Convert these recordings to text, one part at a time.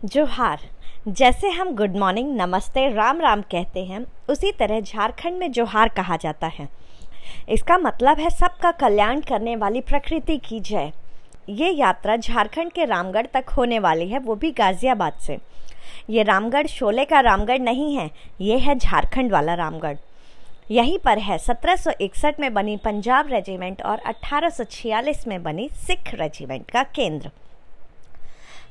जोहार। जैसे हम गुड मॉर्निंग, नमस्ते, राम राम कहते हैं, उसी तरह झारखंड में जोहार कहा जाता है। इसका मतलब है सबका कल्याण करने वाली प्रकृति की जय। ये यात्रा झारखंड के रामगढ़ तक होने वाली है, वो भी गाज़ियाबाद से। ये रामगढ़ शोले का रामगढ़ नहीं है, ये है झारखंड वाला रामगढ़। यहीं पर है 1761 में बनी पंजाब रेजिमेंट और 1846 में बनी सिख रेजिमेंट का केंद्र।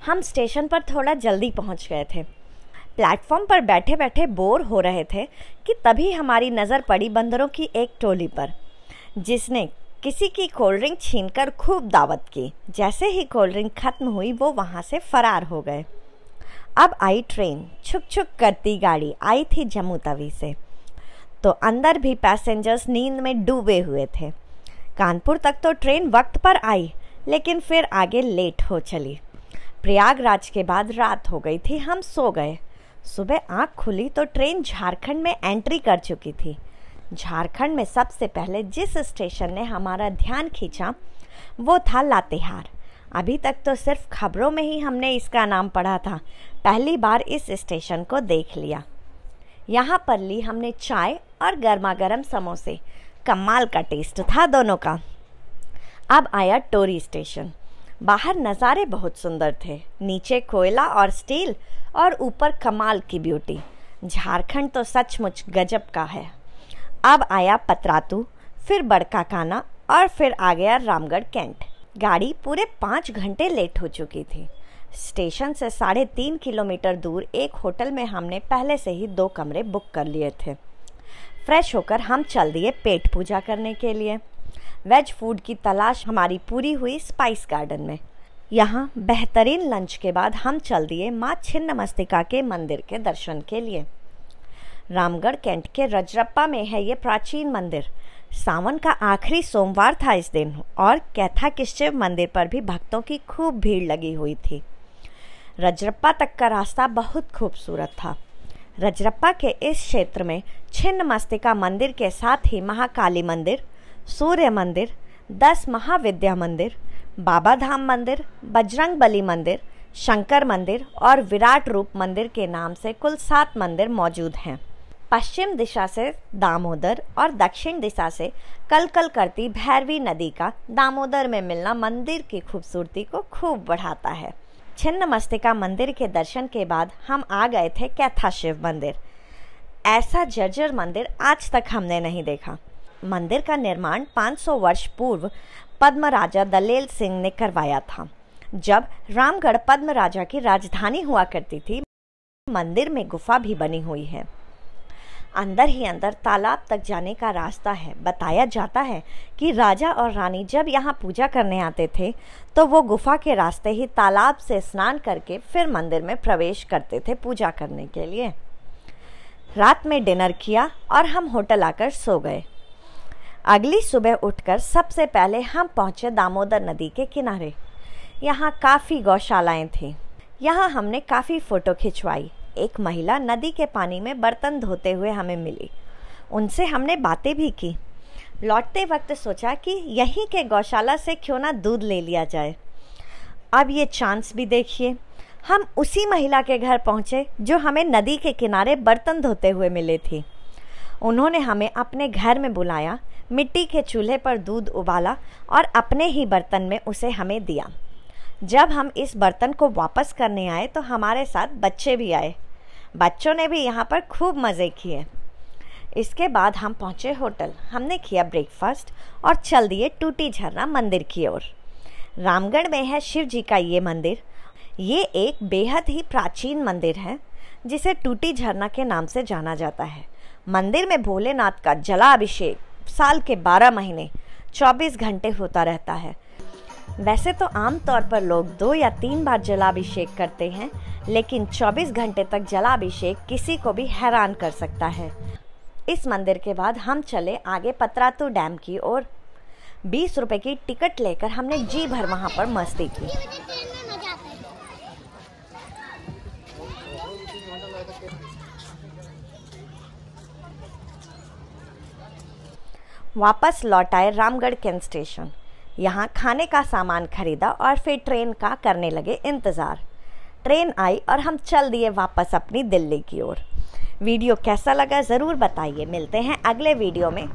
हम स्टेशन पर थोड़ा जल्दी पहुंच गए थे। प्लेटफॉर्म पर बैठे बैठे बोर हो रहे थे कि तभी हमारी नज़र पड़ी बंदरों की एक टोली पर, जिसने किसी की कोल्ड ड्रिंक छीनकर खूब दावत की। जैसे ही कोल्ड ड्रिंक खत्म हुई वो वहाँ से फरार हो गए। अब आई ट्रेन। छुक छुक करती गाड़ी आई थी जम्मू तवी से, तो अंदर भी पैसेंजर्स नींद में डूबे हुए थे। कानपुर तक तो ट्रेन वक्त पर आई, लेकिन फिर आगे लेट हो चली। प्रयागराज के बाद रात हो गई थी, हम सो गए। सुबह आँख खुली तो ट्रेन झारखंड में एंट्री कर चुकी थी। झारखंड में सबसे पहले जिस स्टेशन ने हमारा ध्यान खींचा वो था लातेहार। अभी तक तो सिर्फ खबरों में ही हमने इसका नाम पढ़ा था, पहली बार इस स्टेशन को देख लिया। यहाँ पर ली हमने चाय और गर्मा गर्म समोसे। कमाल का टेस्ट था दोनों का। अब आया टोरी स्टेशन। बाहर नज़ारे बहुत सुंदर थे, नीचे कोयला और स्टील और ऊपर कमाल की ब्यूटी। झारखंड तो सचमुच गजब का है। अब आया पतरातू, फिर बड़का काना और फिर आ गया रामगढ़ कैंट। गाड़ी पूरे 5 घंटे लेट हो चुकी थी। स्टेशन से 3.5 किलोमीटर दूर एक होटल में हमने पहले से ही 2 कमरे बुक कर लिए थे। फ्रेश होकर हम चल दिए पेट पूजा करने के लिए। वेज फूड की तलाश हमारी पूरी हुई स्पाइस गार्डन में। यहाँ बेहतरीन लंच के बाद हम चल दिए माँ छिन्नमस्तिका के मंदिर के दर्शन के लिए। रामगढ़ कैंट के रजरप्पा में है ये प्राचीन मंदिर। सावन का आखिरी सोमवार था इस दिन और कैथा किश्चिव मंदिर पर भी भक्तों की खूब भीड़ लगी हुई थी। रजरप्पा तक का रास्ता बहुत खूबसूरत था। रजरप्पा के इस क्षेत्र में छिन्नमस्तिका मंदिर के साथ ही महाकाली मंदिर, सूर्य मंदिर, 10 महाविद्या मंदिर, बाबा धाम मंदिर, बजरंग बली मंदिर, शंकर मंदिर और विराट रूप मंदिर के नाम से कुल 7 मंदिर मौजूद हैं। पश्चिम दिशा से दामोदर और दक्षिण दिशा से कलकल करती भैरवी नदी का दामोदर में मिलना मंदिर की खूबसूरती को खूब बढ़ाता है। छिन्नमस्तिका मंदिर के दर्शन के बाद हम आ गए थे कैथा शिव मंदिर। ऐसा जर्जर मंदिर आज तक हमने नहीं देखा। मंदिर का निर्माण 500 वर्ष पूर्व पद्म राजा दलेल सिंह ने करवाया था, जब रामगढ़ पद्म राजा की राजधानी हुआ करती थी। मंदिर में गुफा भी बनी हुई है। अंदर ही अंदर तालाब तक जाने का रास्ता है। बताया जाता है कि राजा और रानी जब यहाँ पूजा करने आते थे तो वो गुफा के रास्ते ही तालाब से स्नान करके फिर मंदिर में प्रवेश करते थे पूजा करने के लिए। रात में डिनर किया और हम होटल आकर सो गए। अगली सुबह उठकर सबसे पहले हम पहुँचे दामोदर नदी के किनारे। यहाँ काफ़ी गौशालाएं थीं। यहाँ हमने काफ़ी फ़ोटो खिंचवाई। एक महिला नदी के पानी में बर्तन धोते हुए हमें मिली, उनसे हमने बातें भी की। लौटते वक्त सोचा कि यहीं के गौशाला से क्यों ना दूध ले लिया जाए। अब ये चांस भी देखिए, हम उसी महिला के घर पहुँचे जो हमें नदी के किनारे बर्तन धोते हुए मिली थी। उन्होंने हमें अपने घर में बुलाया, मिट्टी के चूल्हे पर दूध उबाला और अपने ही बर्तन में उसे हमें दिया। जब हम इस बर्तन को वापस करने आए तो हमारे साथ बच्चे भी आए। बच्चों ने भी यहाँ पर खूब मज़े किए। इसके बाद हम पहुँचे होटल। हमने किया ब्रेकफास्ट और चल दिए टूटी झरना मंदिर की ओर। रामगढ़ में है शिव जी का ये मंदिर। ये एक बेहद ही प्राचीन मंदिर है जिसे टूटी झरना के नाम से जाना जाता है। मंदिर में भोलेनाथ का जलाभिषेक साल के 12 महीने 24 घंटे होता रहता है। वैसे तो आम तौर पर लोग 2 या 3 बार जलाभिषेक करते हैं, लेकिन 24 घंटे तक जलाभिषेक किसी को भी हैरान कर सकता है। इस मंदिर के बाद हम चले आगे पतरातू डैम की ओर। 20 रुपए की टिकट लेकर हमने जी भर वहाँ पर मस्ती की। वापस लौट आए रामगढ़ कैंट स्टेशन। यहाँ खाने का सामान खरीदा और फिर ट्रेन का करने लगे इंतज़ार। ट्रेन आई और हम चल दिए वापस अपनी दिल्ली की ओर। वीडियो कैसा लगा ज़रूर बताइए। मिलते हैं अगले वीडियो में।